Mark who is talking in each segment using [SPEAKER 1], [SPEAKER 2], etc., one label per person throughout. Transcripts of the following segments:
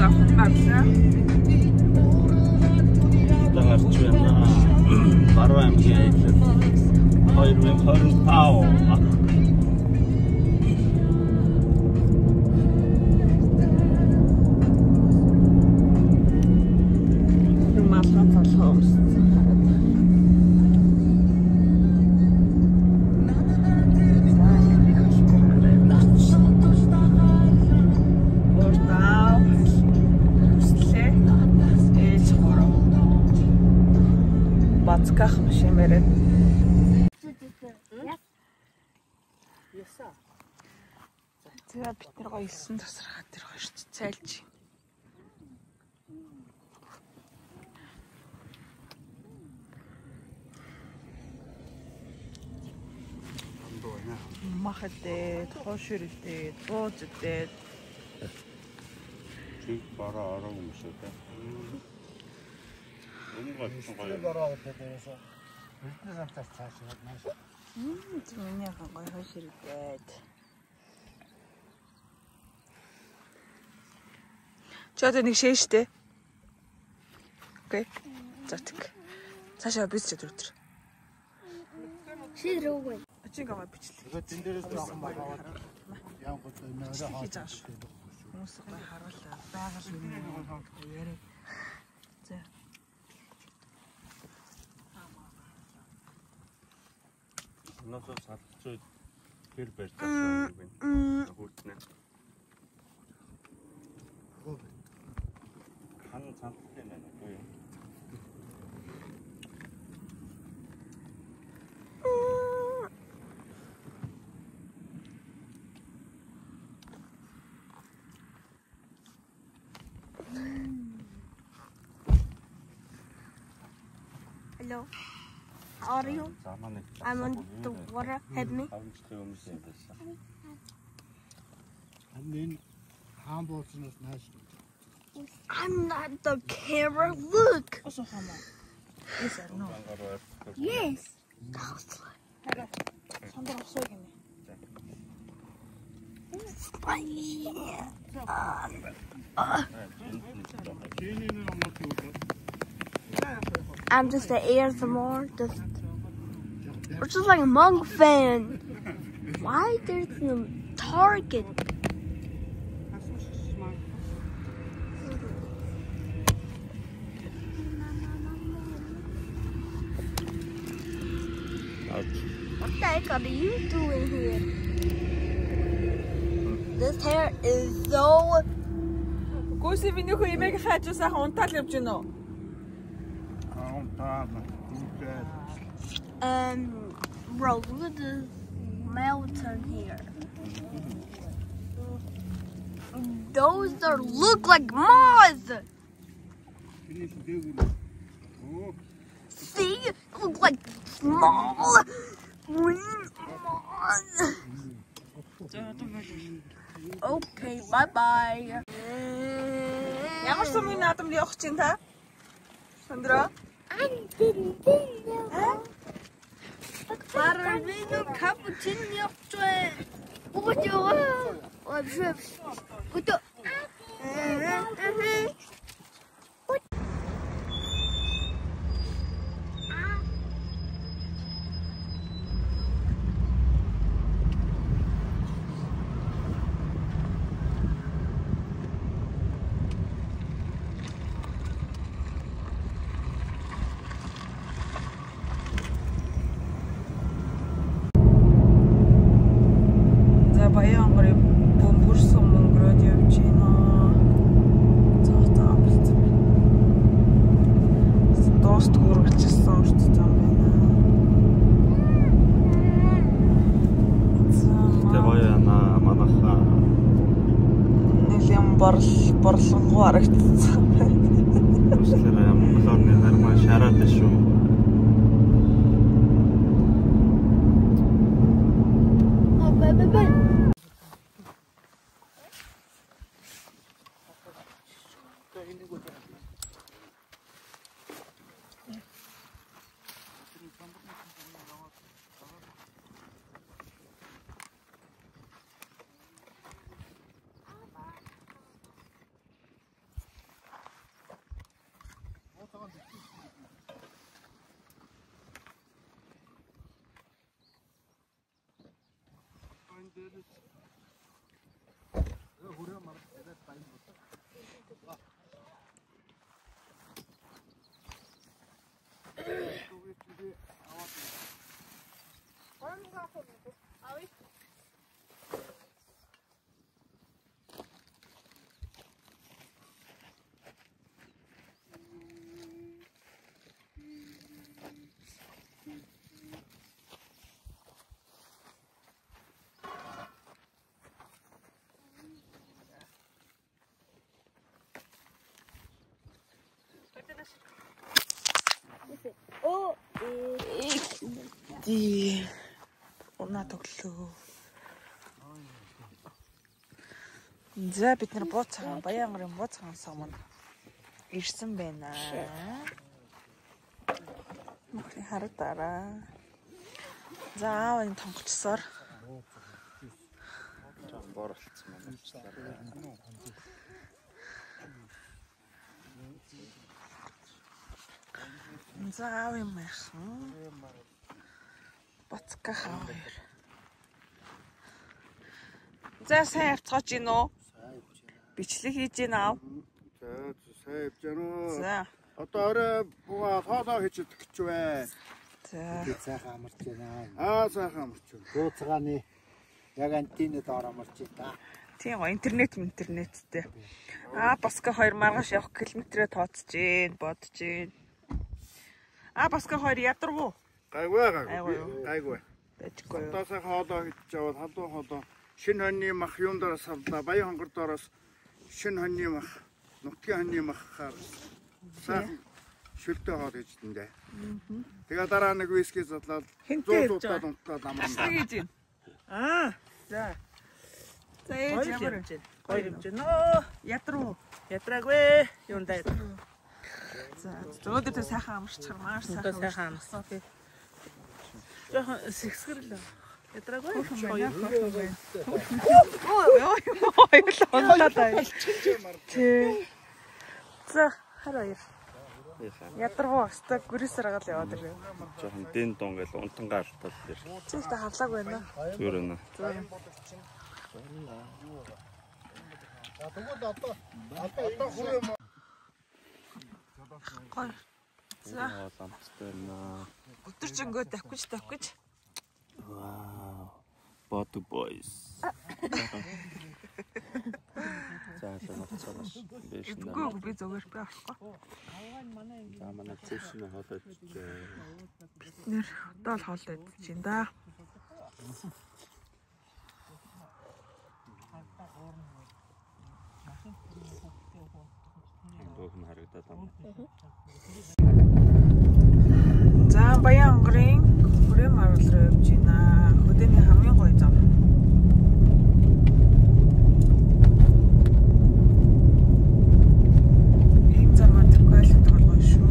[SPEAKER 1] авах гарлаа.
[SPEAKER 2] Гарч байна. Баруун аймгийн аялал 2025.
[SPEAKER 1] Бацках машинаараа. Яса. За бид нар гоё 9 тасархаа тэр хоёрч цайлж. Махадээ, хооширдээ, бууздээ.
[SPEAKER 2] Чиг бараа ороо юм шиг тэ.
[SPEAKER 3] Өмгөө бараа дээрээс. Эцнээс цаашаа маш.
[SPEAKER 1] Миний гоё хооширдээ. Чото нэг шээштэй. Окей. За тэг. Цаашаа бич өдөр.
[SPEAKER 4] Ширүүгээ.
[SPEAKER 1] Ачиг аваа бичлээ.
[SPEAKER 3] Тэгээд тэн дээрээс авсан байгаа. Яа гот нэрээ хаа.
[SPEAKER 1] Хүмүүс гой харуулаа. Байгаль юм яриа. За.
[SPEAKER 2] Носоо салцгүй тэр барьж авсан юм байна. Хүүтнэ. Хан цанцтай байна уу юу?
[SPEAKER 4] Hello. How are you? I'm on the water. Help me.
[SPEAKER 3] Хамгийн хаан бууцнаас нааш.
[SPEAKER 4] I'm not the camera. Look.
[SPEAKER 1] Όσο χαμό. Yes or no?
[SPEAKER 4] Yes.
[SPEAKER 1] Сандра суугийнэ.
[SPEAKER 4] I'm just an ASMR. We're just like a Monk fan. Why there's no Target? What the heck are you doing here? This hair is so...
[SPEAKER 1] Гүйсээ миний хөө имийг хайж сайхан унтаал явж гинэ үү?
[SPEAKER 4] Bro, look at this mountain here. Those are look like moths. See, look like small green moths. Okay, bye bye.
[SPEAKER 1] Ямар сум энэ наадамд явах чинь та? Сандра?
[SPEAKER 4] Para vino cappuccino yapacağım. Budu.
[SPEAKER 1] Баян гэрээ бөмбөрсөн мөнгөрөөд явж байна. Цогцоо авсан. Доост хүргэлжсэн урт зам байна.
[SPEAKER 2] Тэ баяна манаха.
[SPEAKER 1] Нэлийн борлонгоо харагдсан байна.
[SPEAKER 2] Үслэрэ монголны нармаа шараад шүү.
[SPEAKER 4] Bye.
[SPEAKER 1] Унаа төглөө. За бид нар бууцхан Баянгарын бууцхан суманд ирсэн байна. Мөхрийн харагдаараа. За аав энэ тонгоцсоор
[SPEAKER 2] борлцсон манайчлаа.
[SPEAKER 1] За аав юм яхан. Бацка хаа. За сайн авцгооч гин үү? Бичлэг хийж гин аав.
[SPEAKER 3] За сайн явж гэнэ үү?
[SPEAKER 1] За.
[SPEAKER 3] Одоо орой буга хоолоо хийж идэх гэж байна.
[SPEAKER 1] За.
[SPEAKER 5] Сайхан амарч байна.
[SPEAKER 3] Сайхан амарч байна.
[SPEAKER 5] Дууцгааны яг антинад ор амарч байна.
[SPEAKER 1] Тийм гоо интернеттэй. Баска 2 маргааш явах километрээ тооцож гин бодож гин. Баска 2 ядаргуу.
[SPEAKER 3] Гайгүй.
[SPEAKER 1] Бачгүй.
[SPEAKER 3] Одоо сайхан хоолоо хийж жавал халуун хоолоо. Шинэ хоньны мах юун доороос авлаа. Баян хонгор доороос шинэ хоньны мах, нутгийн хоньны махаар сайхан шүлтэй хоол хийж дээ. Тэгээ дараа нэг виски задлаад 100 зуутаад унтаад амарна.
[SPEAKER 1] Хийж гин. За. За ээж ямар юм?
[SPEAKER 6] Гоё юм чинь нөө ядраагүй юундаа.
[SPEAKER 1] За өнөөдөр сайхан амарчхаар маш сайхан
[SPEAKER 6] амарсан. Жохон сэгсгэрл. Ядраагүй.
[SPEAKER 1] За хараа. Ядрагуу өстой гүрээсээр гал яваад ирээ.
[SPEAKER 2] Жохон дэн дон гэл унтангаар тал дээр.
[SPEAKER 1] Цэгтэй хавлааг байна.
[SPEAKER 2] Зүгээр байна.
[SPEAKER 3] Одоо хүрээ
[SPEAKER 1] Гой. За.
[SPEAKER 2] Лампстай наа.
[SPEAKER 1] Өдөржингөө давхиж.
[SPEAKER 2] Вау. Bottle boys. За цааш биш наа.
[SPEAKER 1] Үгүй би зүгээр би авахгүй.
[SPEAKER 2] За манай цэвшин хоолойч.
[SPEAKER 1] Нэр одоо л хоол идэж чинь да.
[SPEAKER 2] Бохн харагдаад байна.
[SPEAKER 1] За Баянгарын хүрээ марвал руу явж байна. Хөдөөний хамгийн гоё зам. Ийм замаар төгөөлөд гоё шүү.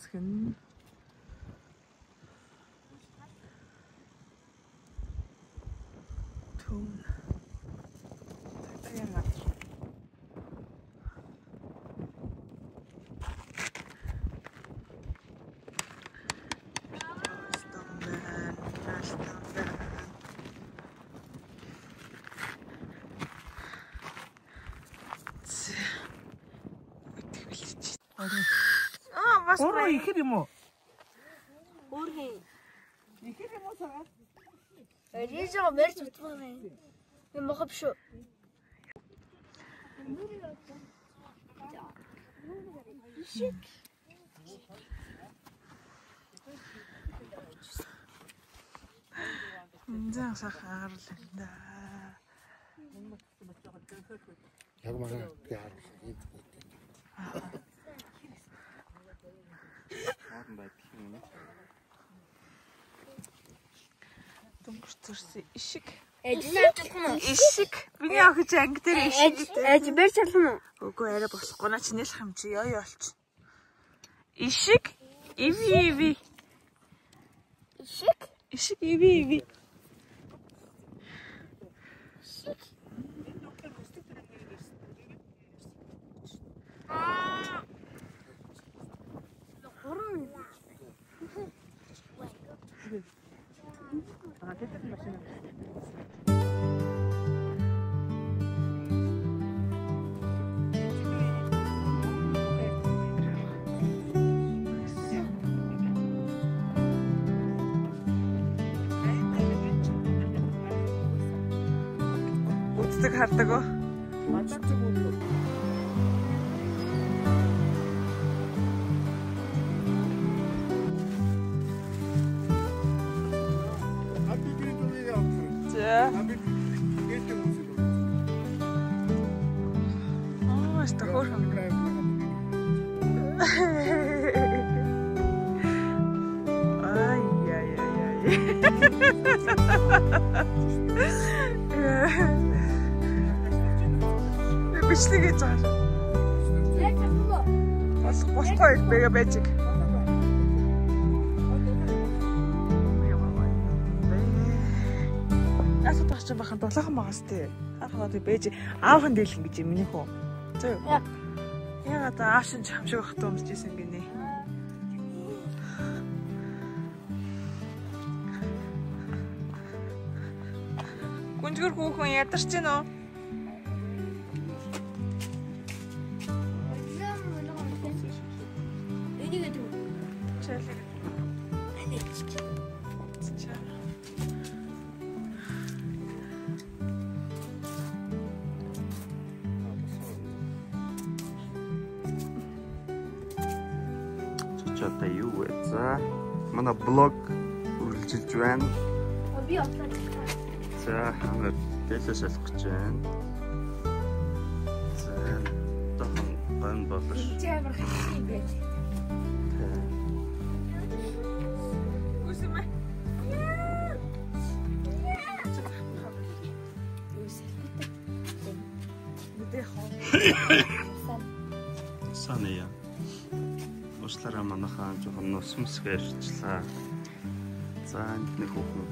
[SPEAKER 1] хэсэг нь. Түн.
[SPEAKER 6] Өөрөө ихэр юм уу?
[SPEAKER 4] Өөрхий.
[SPEAKER 6] Ихэр юм уу сагаа?
[SPEAKER 4] Рижо мэрч утгах юм. Би мохов шүү.
[SPEAKER 1] Зэн сахаарлаа.
[SPEAKER 5] Яг мага яаруулах юм.
[SPEAKER 1] Дөнгөрцөрсөн ишиг.
[SPEAKER 4] Ишиг.
[SPEAKER 1] Миний охиж анги дээр ишиг.
[SPEAKER 4] Ээж бэр чална уу?
[SPEAKER 1] Үгүй арай болохгүй наа чинэлх юм чи ёо олч. Ишиг. Иви.
[SPEAKER 4] Ишиг.
[SPEAKER 1] Ишиг иви. Үздэг хардаг уу? За. Что хуже? Бичлэг гэж байгаа. Болохгүй бэгэ бэжиг. Асуу тагч бахан дулаахан байгаас тээ. Анхаа тэг бэж аавхан дийлэн гэж юм миний хөө. Зөө. Ягаад аашин хамшиг ах томсож исэн гинэ. Гүнжгэр хүүхэн ядарч гин үү?
[SPEAKER 2] Одоо юу вэ? За манай блог үргэлжилж байна.
[SPEAKER 4] Би одлоо.
[SPEAKER 2] За хамаа дэлээс алах гэж байна. За тохон гон болош.
[SPEAKER 4] Чамар хатсан байж.
[SPEAKER 1] Үсэмэ.
[SPEAKER 2] Саная. Услаараа манайхаа жоохон нус мөсгөө ярьчлаа. За энд нэг хүүхэн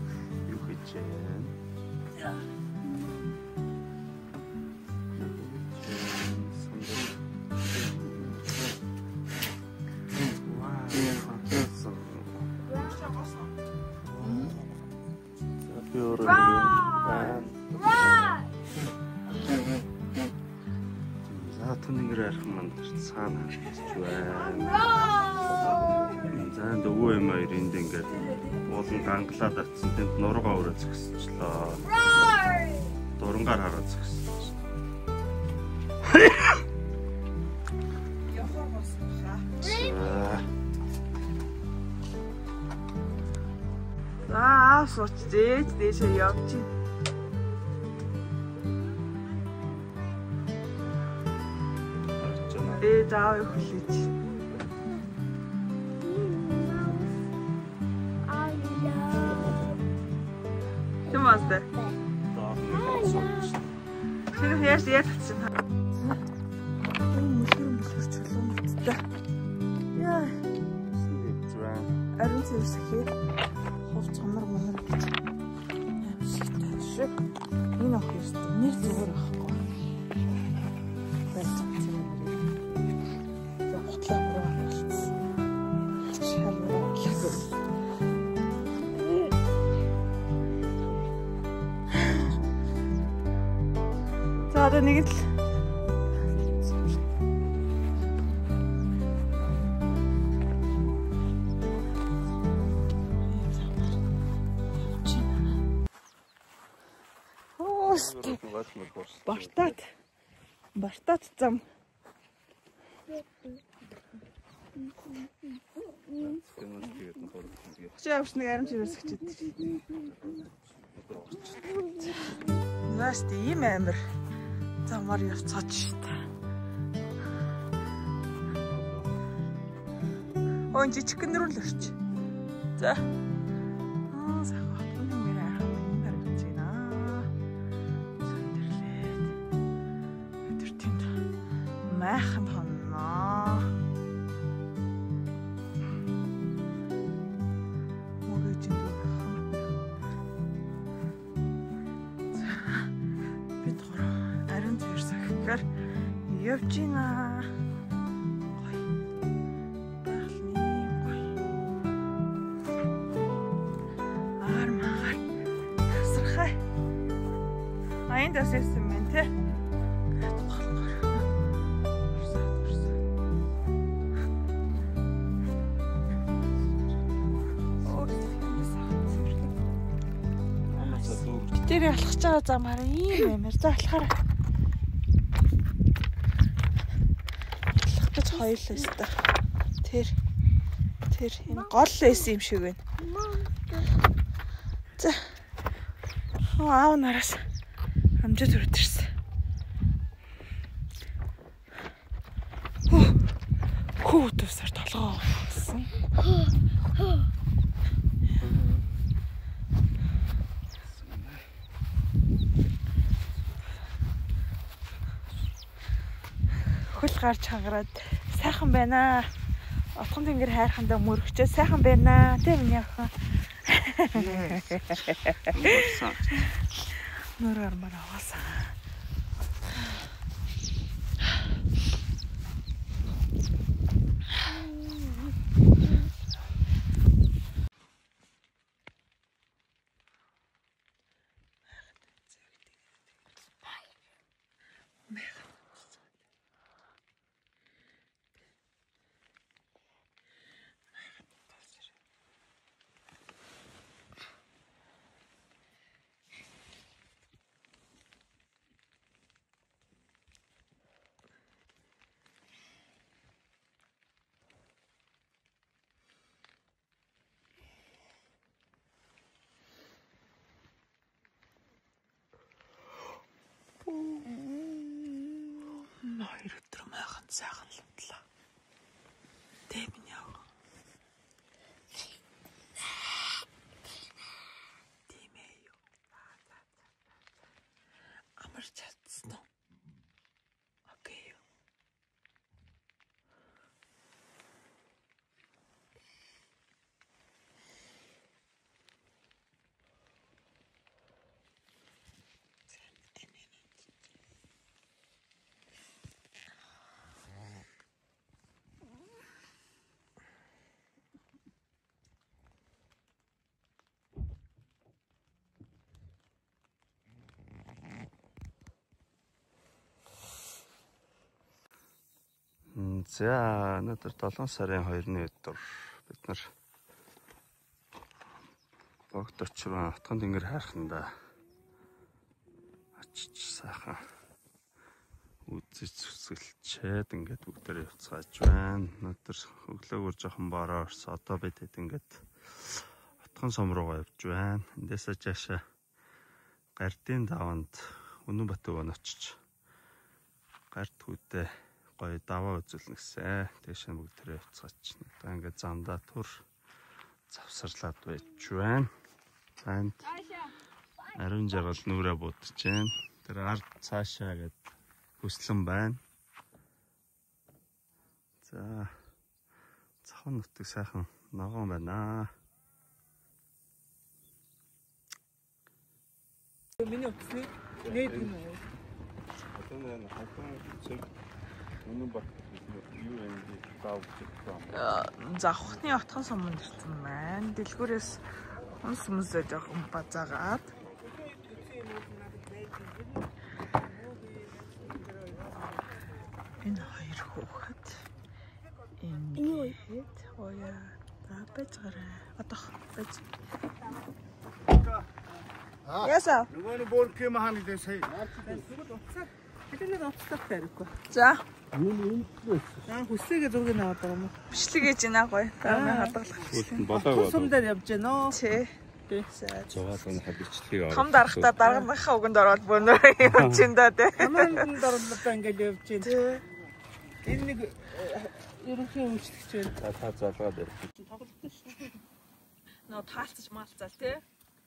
[SPEAKER 2] юу хийж байна? Түнгээр арих манд цаана харж байна. За дөвөө юм хоёр энд ингээд уулан ганглаад атсан тэнд нуруугаа өрөө зогсчлоо. Дурангаар хараа зогссон.
[SPEAKER 1] За аасууч зээж дээшээ явж байна. Заавал хүлээж. Тэмээстэй. Тэр яаж татсан. Мөлхөр чулуун уттай. Яа. ариун зэрсэхээ хувц хамар мунар гэж аимшигтай шиг. Энэ ах ёстой нэр зүгээр байхгүй. Барьсан зэрэг. За хутлаа буруу болсон. Шалруу гэх. За одоо нэг л Бартат зам. Чаавч нэг аримч ирсэгчээд. Наст ийм амир замаар явцгаач шүү дээ. Он жижигхэн нэр л орч. За. Сайхан. Майхан хонноо. Мөгөж энэ бид гурав ариун зэрсэхээр явж гинэ. Гой. Бахлын гой. Армаар. Тасрахай. Аян дэссэн мэн тэ. Тэр алхаж байгаа замаар ийм амир. За алхаарай. Алхах гэж хоёулаа өстө. Тэр энэ гол лээс юм шиг байна. За. Аав нараас амжид хүрдэрсэн. Хөө төвсөр толгоо болсон. Хөл гарч хангараад сайхан байна. Отхон тэнгэр хайрхандаа мөрөгчөө сайхан байна. Тэ миний охин. Нөр армаар аваасан. Хоёр өдөр майхан сайхан лутлаа. Тэ миний охин. Тимээ юу. Амар чадсан уу? Окей.
[SPEAKER 2] За өнөөдөр 7 сарын 2-ны өдөр бид нар Богд очроо Отхон тэнгэр хайрхандаа очиж сайхан үзэж зүсгэлчээд ингээд бүгдээрээ явцгааж байна. Өнөөдөр өглөөгөр жоохон бороо орсон. Одоо бид хэд ингээд Отхон сум руугаа явж байна. Эндээсээ жаашаа Гардын даванд Үнэнбат өвөн очиж гард хүүдээ гоё даваа үзүүлнэ гэсэн. Тэшээ бүгдээрээ явцгаач. Одоо ингээд замдаа түр завсарлаад байж байна. Цаанд ариун жаргал нүрээ будж байна. Тэр ард цаашаа гээд хүслэн байна. За цахан нутаг сайхан Ногоон байна.
[SPEAKER 6] Миний утасны нээд юм уу?
[SPEAKER 2] Одоо нэг хатан цэг өнөө бат юу юм бэ? Таавч.
[SPEAKER 1] Завхны отхон суманд ирсэн байна. Дэлгүүрээс хүн сүмсээ жоохон базаагаад. Энэ хоёр хүүхэд ингээд оя бацгараа. Одоо бац. Яса.
[SPEAKER 3] Нөгөө бүрк юм хаана гэдэг сая.
[SPEAKER 6] Хэдүүлээ уцтах хэрэггүй.
[SPEAKER 1] За.
[SPEAKER 6] Наа хүслээгээ зургийг аваад байгаа юм уу?
[SPEAKER 1] Бичлэг ээж байна гоё. Таамаа хадгалах.
[SPEAKER 2] Болоог
[SPEAKER 6] Сум дээр явж гэнэ нөө.
[SPEAKER 1] Тий.
[SPEAKER 2] Зугаад энэ хадгалчлыг аваад.
[SPEAKER 1] Том дарахтаа дараагийнхаа үгэнд ороод бөөнөр юм чинь да тий.
[SPEAKER 6] Хамаанд дөрөлдөө ингээд явж гэнэ. Энэ нэг ерөнхий үйлчлэгч байна.
[SPEAKER 2] Та залгаад байна.
[SPEAKER 1] Нөө таалцаж маалцаал тий.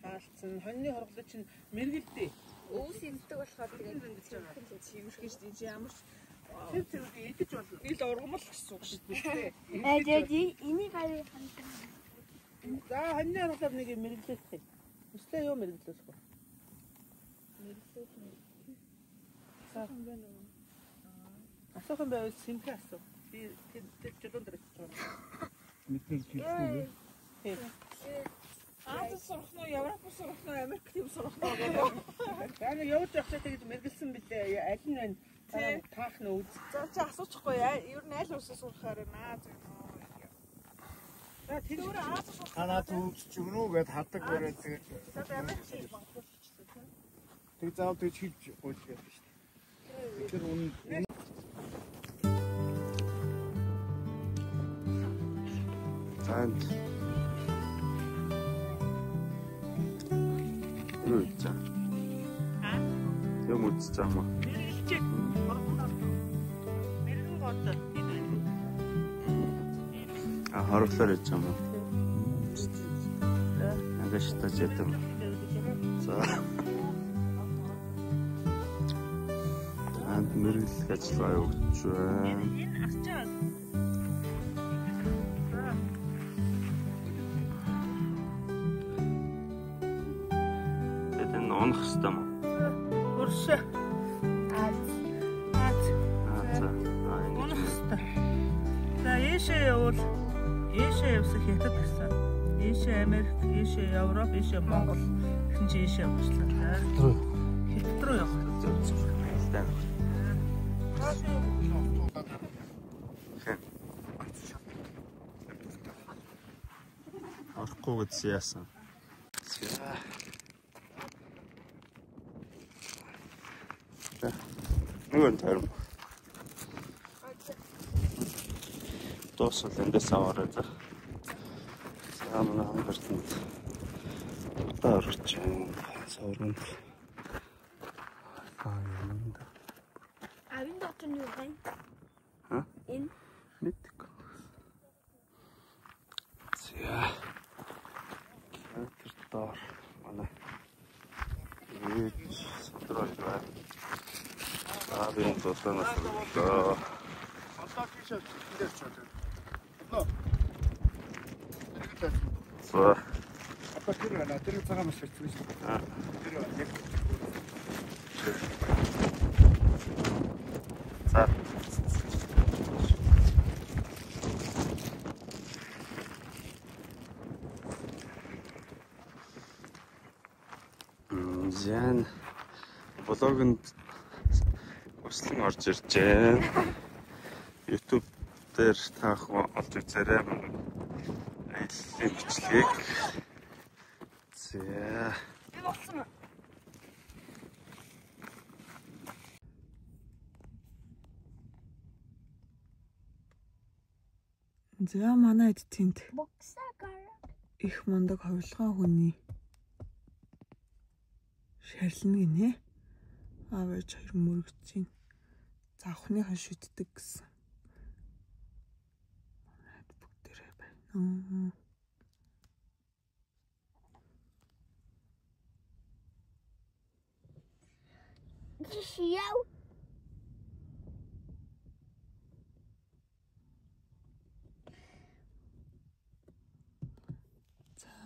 [SPEAKER 6] Хаалцсан. Хоньны хорглоо чинь мэргэлдээ.
[SPEAKER 1] Өвс имдэг болохоор тэгээд чимэрхэж тийж ямар ч
[SPEAKER 6] Тэр зэрэг идэж болно.
[SPEAKER 1] ил ургамал гэсэн үг шүү дээ.
[SPEAKER 4] Энийг авъя.
[SPEAKER 6] За хоньны хорглоо нэг мэргэлдэх юм. Өстэй юу мэргэлдэх вэ? Асуухан байвал симхэ асуу. Би тэр чөлөөнд дэрэж байгаа.
[SPEAKER 3] Мэдээ хийх.
[SPEAKER 1] Азийн сурах нь Европ сурах нь Америк тийм сурах нь гэдэг.
[SPEAKER 6] Яг явж явахчаа тэгж мэргэлсэн билээ. Аль нь байна? Таах нь үз.
[SPEAKER 1] За чи асуучихгүй ер нь аль усаа сурахаар наа зөв нөө.
[SPEAKER 6] За тэр
[SPEAKER 3] Танаа төвч өгнө үү гэд хатдаг бараад тэгээд
[SPEAKER 1] За Америк шиг банкурлчихсан тийм.
[SPEAKER 3] тэг заав тэг хийж гуйж байдаг шүү дээ. Тэр үнэн
[SPEAKER 2] Занд. Юу ийцээ? Юм үзэж байгаа юм.
[SPEAKER 6] мэргэлчээ. Мэргэн гот.
[SPEAKER 2] Хороглоор яж юм уу? Ангаш таж ядам. За. Анд мэргэлэх ажиллагаа явуулж байна.
[SPEAKER 6] Энэ асчаа.
[SPEAKER 2] Тэгээд энэ унах хэвээр юм.
[SPEAKER 6] Уршаа.
[SPEAKER 4] Аз.
[SPEAKER 2] За.
[SPEAKER 6] Унах хэвээр. За ийшээ явуул. Ийшээ явсах хятад гэсэн. Ийшээ Америк, ийшээ Европ, ийшээ Монгол. Тэгсэн чи ийшээ явуулчлаа. Хятад руу явах.
[SPEAKER 2] Орохгүй гэсэн яасан. Нүгэн тарим. Тоосол эндээс аваарай за. Самна хангартанд. Удаа орч савранд. Юмда.
[SPEAKER 4] Авин доктор юу вэ?
[SPEAKER 2] Ха?
[SPEAKER 4] Энэ
[SPEAKER 2] Мэдээгүй. За. Тэр доор манай ээж сотроо байна. Аавын тусанаас болоо.
[SPEAKER 3] одоо тийш дээр ч байна. Одоо.
[SPEAKER 2] За.
[SPEAKER 3] Одоо тэр байна. Тэр цагаан маш хэцүү шүү дээ. Тэр яг
[SPEAKER 2] За. Зэн блогонд өслөн орж иржээ. YouTube дээр таах олж үзээрэй. Аяллаа бичлэгийг. За.
[SPEAKER 4] би болсон.
[SPEAKER 1] За манай эдтинд
[SPEAKER 4] Боксагара.
[SPEAKER 1] их мундаг хувилгаан хүний шарлна гинэ. Аавч хоёр мөрөгч чинь завхныхаа шүтдэг гэсэн. Манайд бүгдээрээ байна.
[SPEAKER 4] Жишээ.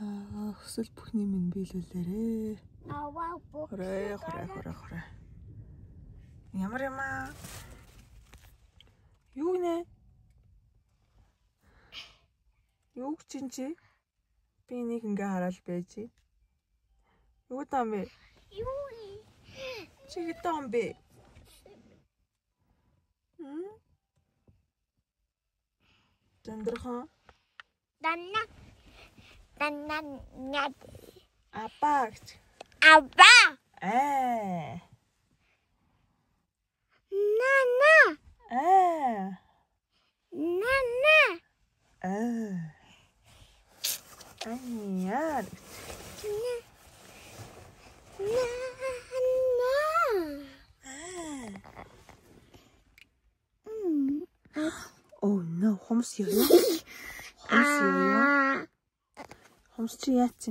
[SPEAKER 1] Хөсөл бүхний минь биелүүлээрээ. Хорой. Ямар юм аа? Юу нэ? Юу чи? Би нэг ингээ хараад байж. Юу таам бэ? Чи таам бэ? Чандрхан.
[SPEAKER 4] Данна.
[SPEAKER 1] Апа.
[SPEAKER 4] Абба. Нана. Нана.
[SPEAKER 1] Аниар. Oh no, хомс яа. Хомс чи яац.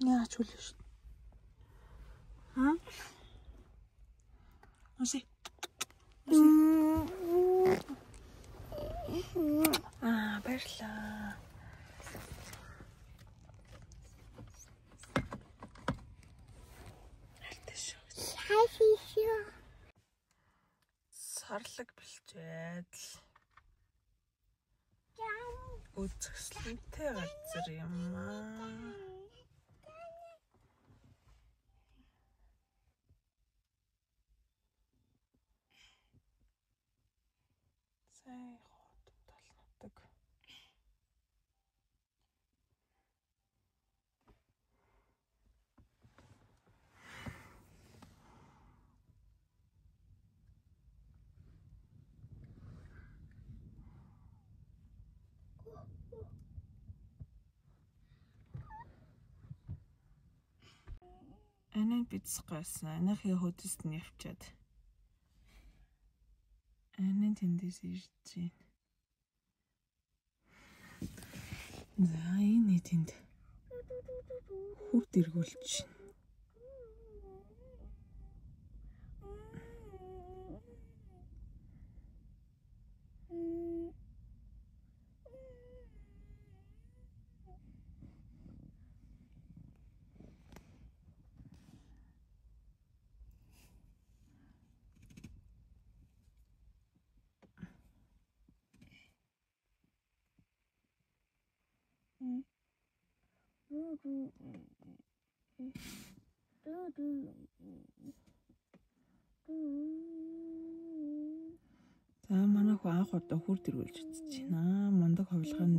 [SPEAKER 1] Яач үлээ шүү. Оси. Баярлаа. Сарлаг бэлчээд л үзэсгэлэнтэй газар юм аа. Сай хот толнодог. Анаа бицгээс анахи хөдөст нь явчаад. Анаа тэндээс ирж байна. За энэ тэнд хүрд эргүүлж байна. За манай хөө анх удаа хүрд эргүүлж үзэж байна. Мундаг ховлогын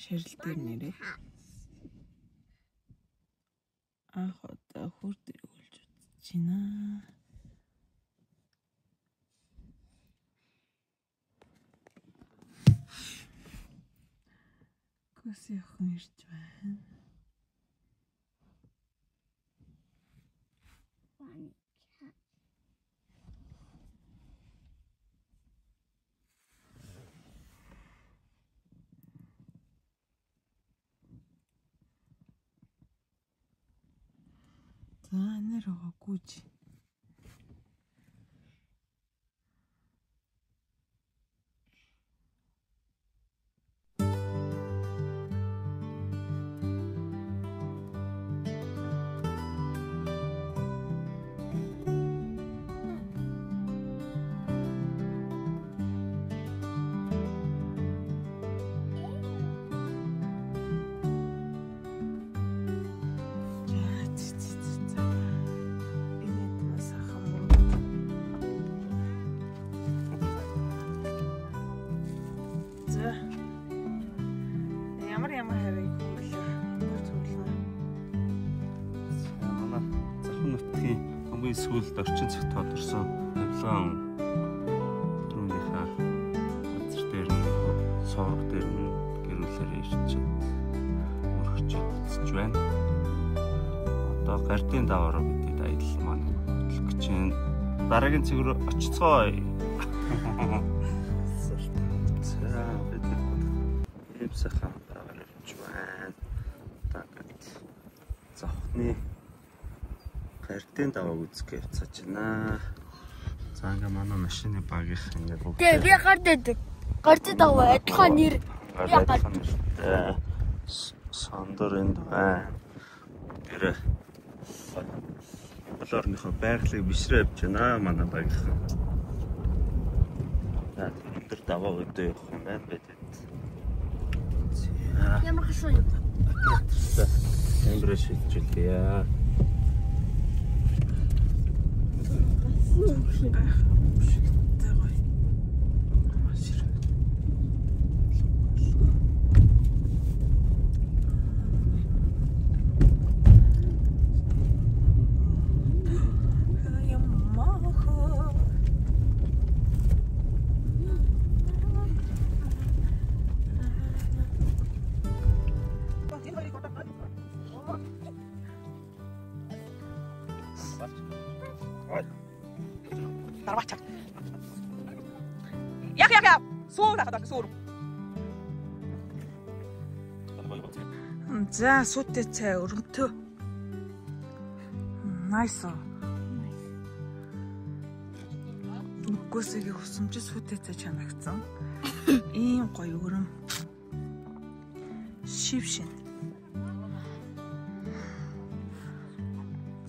[SPEAKER 1] ширэл дээр нэрээ. Анх удаа хүрд эргүүлж үзэж байна. Көс яхан ирж байна. За нэр гооч. Ямар харыг
[SPEAKER 2] манай Захын нутгийн хамгийн сүүлд орчин цагт тодорсон авилгаан түрүүнийхээ газар дээр сорог дээр гэрүүлээр ирчээд өргөж үзэж байна. Одоо гардийн даваараа бидэд аялал маань хөтлөх гэж байна. Дараагийн цэг рүү очицгоё. За бид ийм сайхан даваар ирж байна. Тэгээд зовхны гардийн давааг үзэх явцаж байна. За ингээ манай машины багийнх ингээ бүгд
[SPEAKER 4] би гард идэг. Гарч даа адилхан нэр.
[SPEAKER 2] Сандар энд байна. Тэр болоорныхоо байгалыг бишрээ авч байна манай багийнхан. Тэр даваа өдөө явах юм байна гэдэг.
[SPEAKER 4] Ямар хашаа юм.
[SPEAKER 2] Эмбрэ шилжүүлээ.
[SPEAKER 1] Дарваач. Яг суур хатаа суур. За сүтээ цай өргөтөө. Nice. Үгүйсэгийн хусамжис сүтээ цай чанагцсан. Ийм гоё өрөм. Шившин.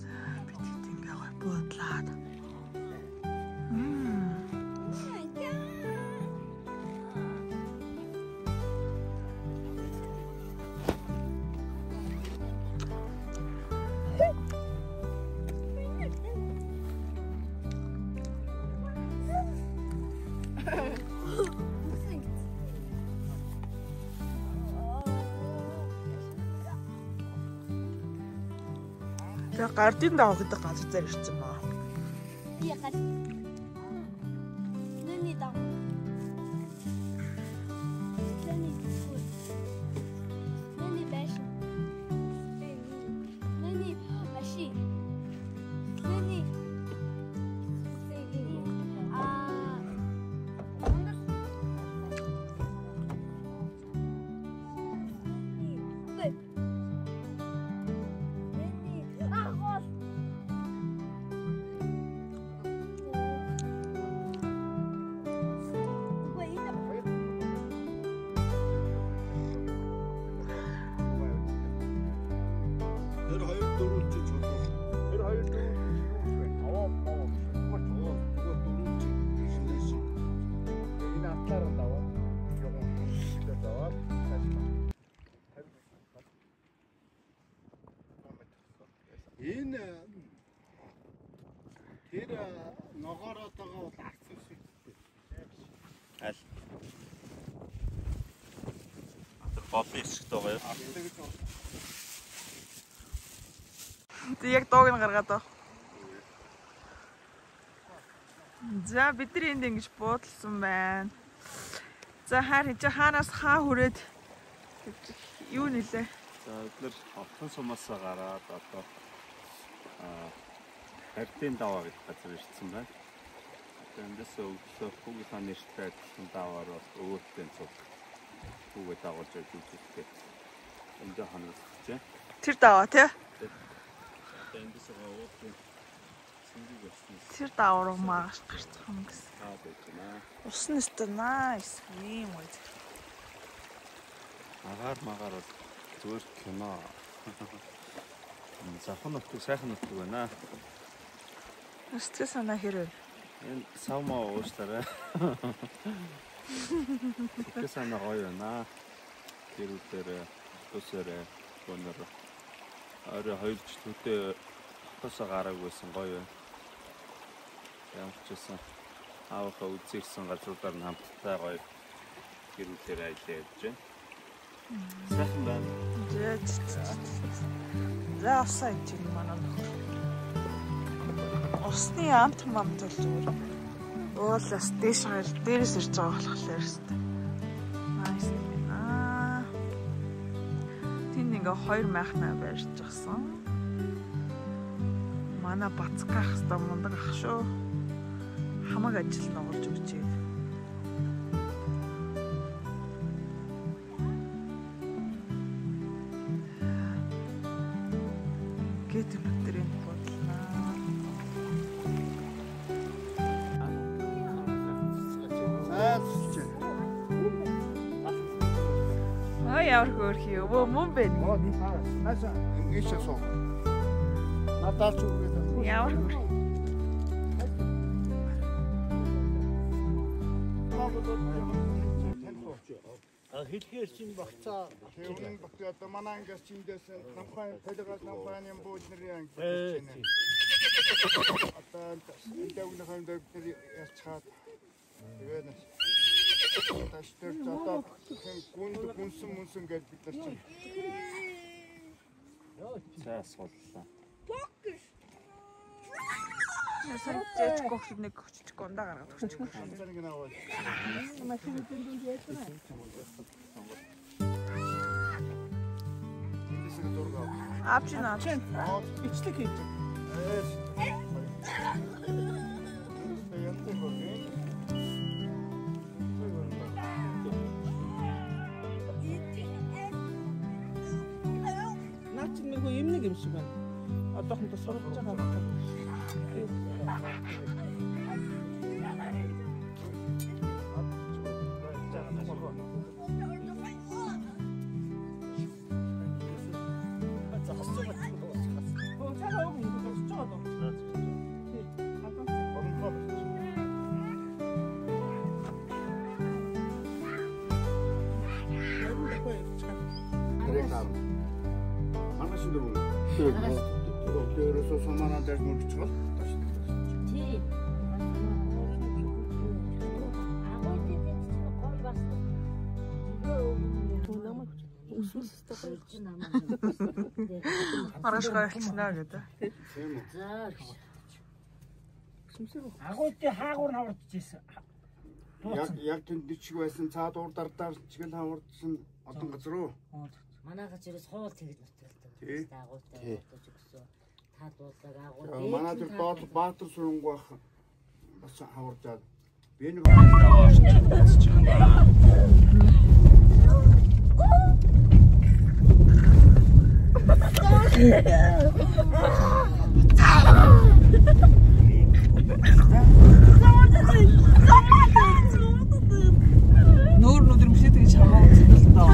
[SPEAKER 1] За бид ингээ гоё буудлаад. За гардын даваа гэдэг газар дээр ирсэн баа.
[SPEAKER 4] Би гал. Нэний даа. Нэний бэш. Нэний маши. Нэний.
[SPEAKER 3] Энэ тэр ногооротойгоо бол арцсан шиг.
[SPEAKER 2] Аль. Тэр голын хэсэгт байгаа юу?
[SPEAKER 1] Тэг яг дууг нь гаргаад байгаа. За бидний энд ингэж буудалсан байна. За хаанаас хаа хүрээд юу нэлээ?
[SPEAKER 2] За эдгээр Ховхон сумаасаа гараад одоо Хардын даваа гэдэг газар ирсэн байна. Эндээс өглөө Хүүгийн хааны нэртэй адилхан даваар бас өвөлтийн цуг Хүүгээ дагуулж үзүүлдэг. Энд ханагдаж байна.
[SPEAKER 1] Тэр даваа тий?
[SPEAKER 2] Эндээс өвөлтийн цэнгэг болсон.
[SPEAKER 1] Тэр даваа руу магаш гарчих юм гэсэн.
[SPEAKER 2] Аа байна.
[SPEAKER 1] Усан өстө nice юм уу.
[SPEAKER 2] Магаар бол зүгээр кино. Завхан нутг сайхан нутг байна.
[SPEAKER 1] Сэтгэл санаа хэрэг.
[SPEAKER 2] Энэ савмаа уушлаарай. Сэтгэл санаа гоё байна. Тэрүүдээр төсөөрэ гонор. Орой 2 жилдээ тосоо гараагүйсэн гоё байна. Ямар ч байсан аавынхаа үзээрсэн газруудаар нь хамтдаа гоё тэрүүдээр ажиллаж явж байна. Сайхан байна. За
[SPEAKER 1] авсаа чинь манай нөхөр. Усны амт бол зүгээр. Уулаас дээрээс ирж байгаа болохоор өстэй. Nice. Тэнд ингээ 2 майхнаа барьж гисэн. Манай бацгаах хэвээр мундаг ах шүү. Хамаг ажил нуулж өгчээ. Гэт өдрийн бодлоо. ямар хөөрх юм. Өө мөн бэ.
[SPEAKER 3] Оо тий хаа. Наса ингэшээ суу. Надад ч үгүй.
[SPEAKER 1] Ямар хөөрх.
[SPEAKER 5] Хэлгээр чинь багцаа.
[SPEAKER 3] Тэгвэл багцаа одоо манай ангиас чиндээс намхай толгоос намхайны бууж нэрийн анги. Одоо энэ дэвнэхэн дэвтэр яцхаад. Тэгээд тастер одоо гүнсэн мөнсөн гэж бид нар чинь.
[SPEAKER 2] За асууллаа.
[SPEAKER 1] Ясаа зээч гогч нэг гогч гондаа гаргаад өгч.
[SPEAKER 3] Анцарыг наваа.
[SPEAKER 1] Авч.
[SPEAKER 6] Ичлэг хийж. Наач нэг юм нэг юм шиг байна. Одоохондоо сурч байгаа байна.
[SPEAKER 3] Өөрөөсөө сумаараа дээр мөрч чад.
[SPEAKER 7] Тий. Агуулдаг гол бас.
[SPEAKER 6] Тунамаг усустай байж
[SPEAKER 7] намаа.
[SPEAKER 1] Маргааш гарчихнаа гэдэг.
[SPEAKER 3] Тийм үү.
[SPEAKER 7] За.
[SPEAKER 5] Агуултын хаагуур хавардж ийсэн.
[SPEAKER 3] Яг тэнд чиг байсан цаад уур дардаар чигэл хавардсан одон газар уу?
[SPEAKER 7] Манайхаас ерөөс хоол тэгж нутгалдаг. Агуултай бодож өгсөн. Дуулдаг агуул.
[SPEAKER 3] Манай тэр Баатар сүрэнг бах бас хаваржаад би нэг
[SPEAKER 1] Нүүр нүдэрмшээ тэгж хамаа үзэх л доо.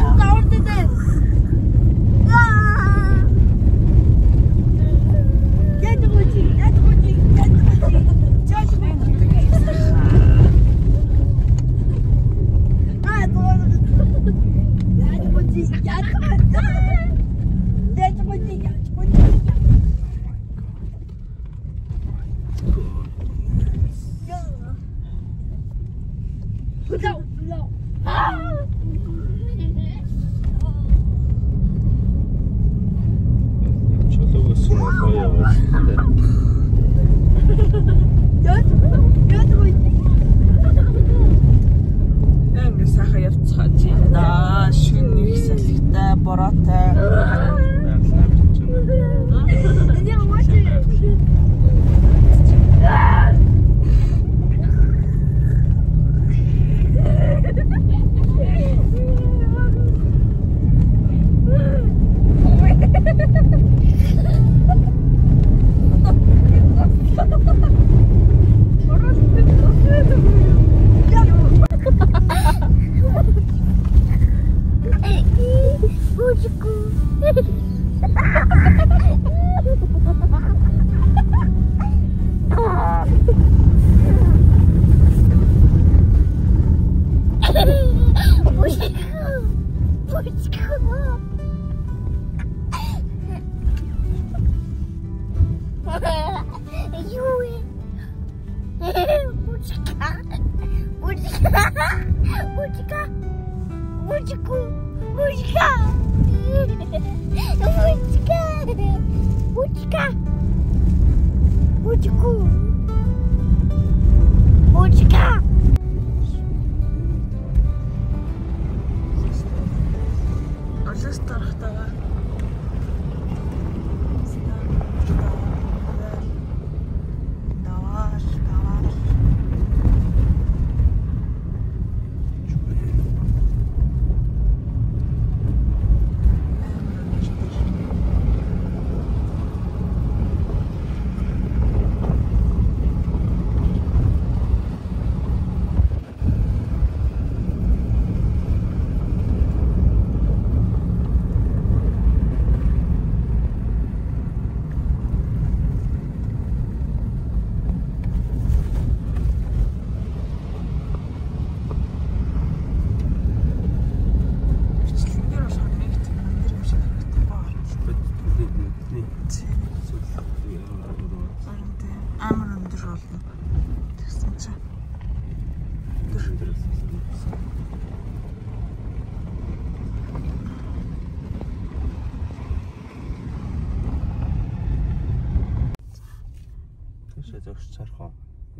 [SPEAKER 2] Дөөш харах уу?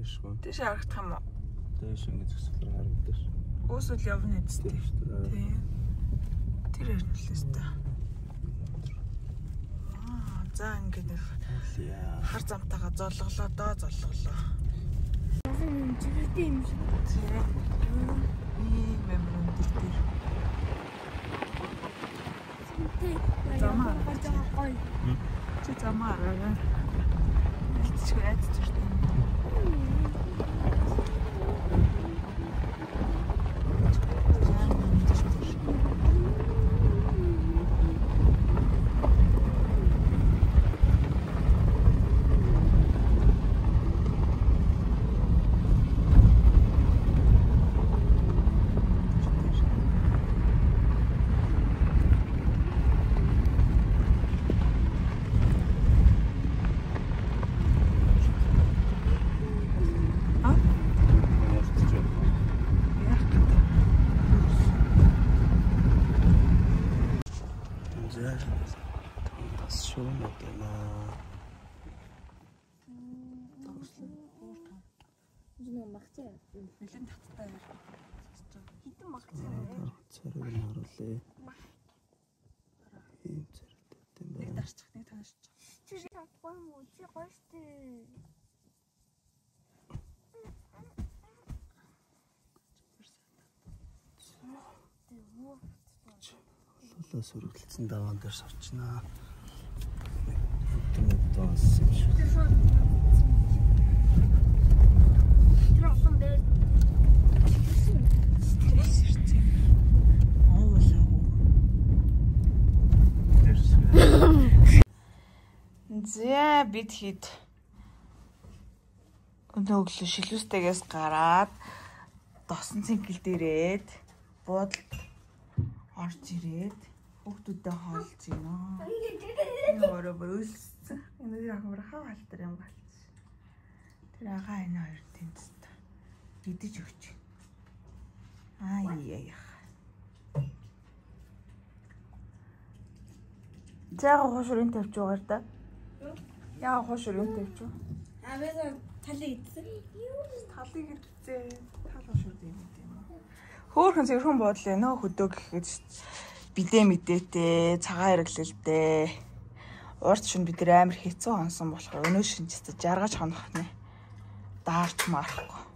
[SPEAKER 2] Ишгүй.
[SPEAKER 1] Тийш харагдах юм уу?
[SPEAKER 2] Дөөш ингэ зөксөлөр харагдаж.
[SPEAKER 1] Өөсөл явна эцтэй. Тийм. Тэр ирнэлээс та. За ингэ нэг хар замтайгаа золголоо доо золголоо.
[SPEAKER 4] Жигтэй юм шиг.
[SPEAKER 1] Ийм амар өндөр дээр. Замаа гарч байгаа гоё. Чи замаа араа. Илтчгүй айц зүртэй. Нэлээд таттай яар.
[SPEAKER 4] Хитэн магц.
[SPEAKER 2] Царайг нь харуулъя. Ийм царайтай юм байна.
[SPEAKER 1] Дарчих нэг тааш.
[SPEAKER 4] Чи чадахгүй юм уу? Чи гоё штэ.
[SPEAKER 2] Лолоо сүргэлцэн даваан дээр сорчнаа. Тэмээд доос юм шиг.
[SPEAKER 4] Тэр олон дээр
[SPEAKER 1] За бид хэд өнөө өглөө шилүүстэйгээс гараад досон цэнгэл дээрээд буудалд орж ирээд хүүхдүүдэд хоолж гинэ. Энэ өөрөө бөөссөн. Энэ яг хаа халтар юм гац. Тэр агаа энэ хоёр тэнцэд идэж өгч. Яа. Заа хоошрын тавьж байгаа да. Яа хоошрын тавьж.
[SPEAKER 4] аваа талыг идсэн.
[SPEAKER 1] Талыг идсэн. Тал хоошрын юм уу? Хөөхөн зэрхэн буудлаа нөө хөдөө гэхэд бидээ мэдээтэй цагаан хэрэглэлтэй. Урд шин бид нар амар хэцүү онсон болохоор өнөө шинжтэй жаргаж хонох нэ. Даарч марахгүй.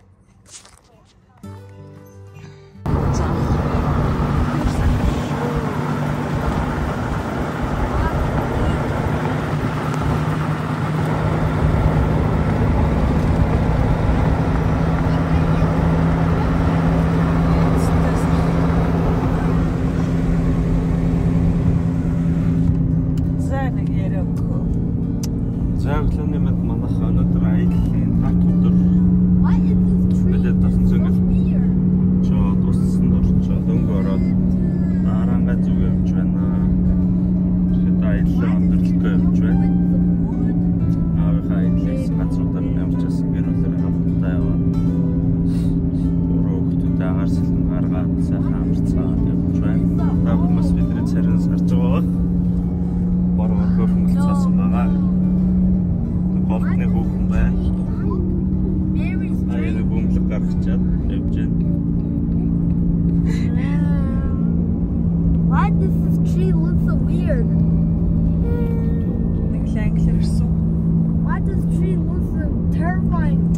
[SPEAKER 4] Why does this tree look so weird? Why does the tree look so terrifying?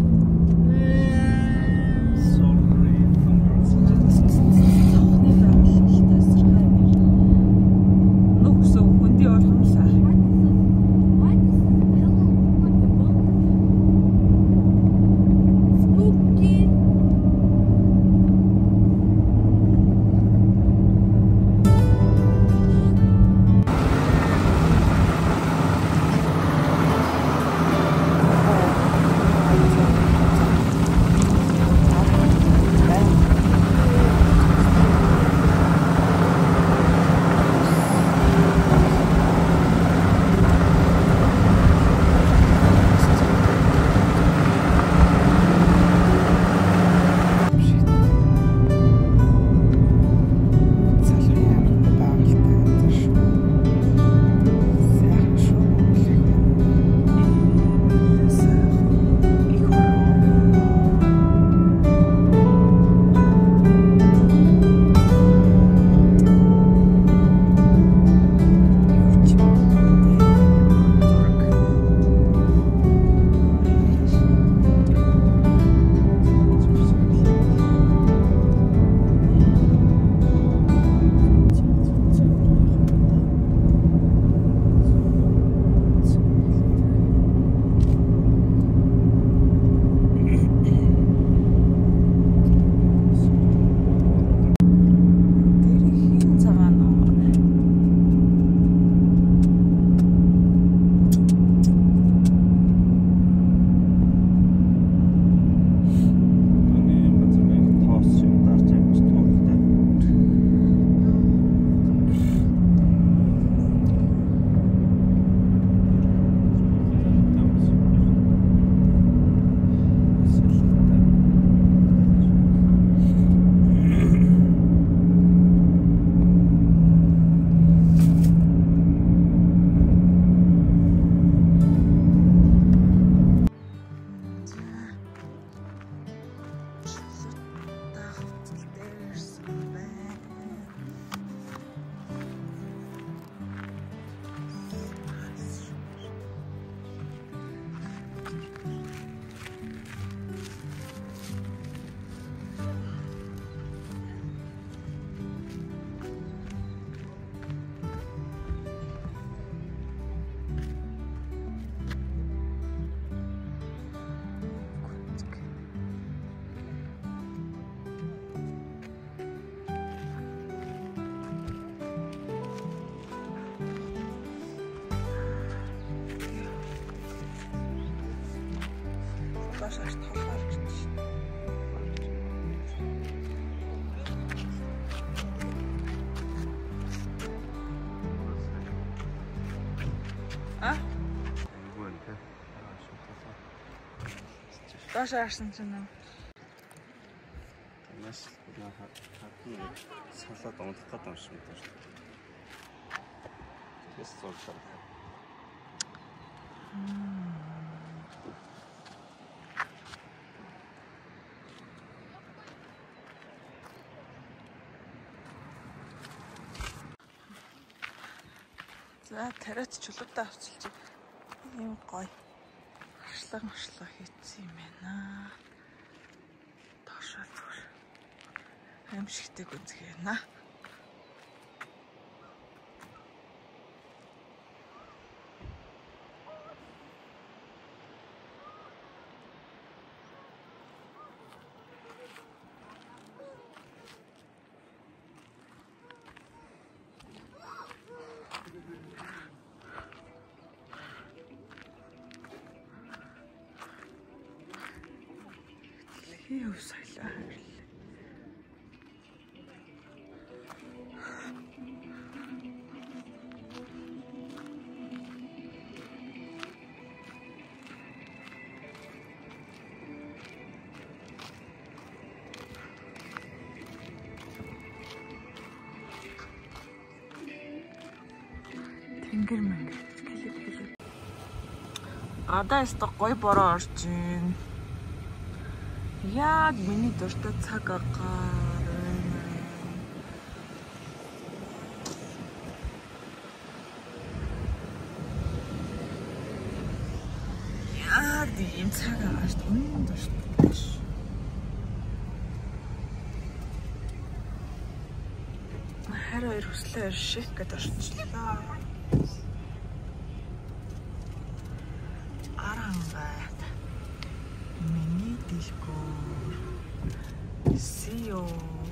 [SPEAKER 1] доош харж толгоор гэж. Доош харсан чинь
[SPEAKER 2] маш хатны салаад унтах гэдэг юм шиг байна шүү дээ. Тэс зуршаа.
[SPEAKER 1] За тариат чулуудаа авчилж ийм гоё харшлага хийсэн юм байна. Доошоо зүгээр аимшигтэй гүнзгий байна. Юу соёлоо харил. Тэнгэр мэнгэр гэлээ. Гадаа өстө гоё бороо орж ийн. Яг миний дуртай цаг агаар байна. Яг ийм цаг агаарт үнэн дуртай ш. Харин хоёр хүслээр ших гэдээ орчлоо. Арангаад миний дэлгүүр CEO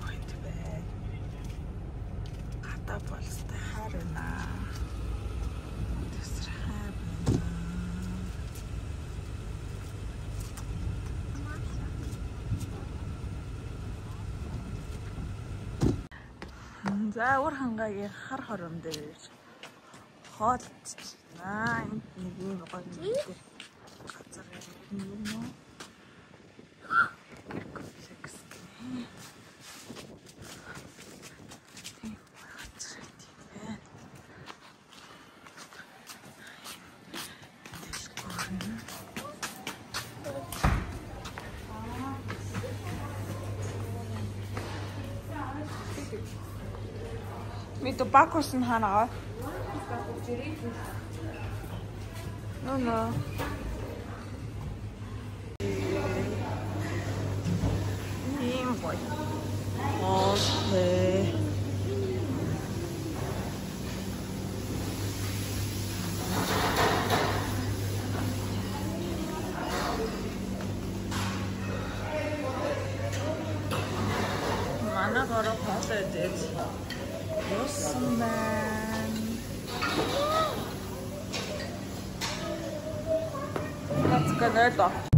[SPEAKER 1] хэвээ хата болстой харна. Тэсрхай байна. За уур хангагийн хар хором дээр хоолцчихнаа. Энд нэг юм гоё нэг газар юм уу? Мито бакус нь ханаа. No. Ийм гоё. Окей. Манай гороо фото эдэж. Yosun ben. Let's go there.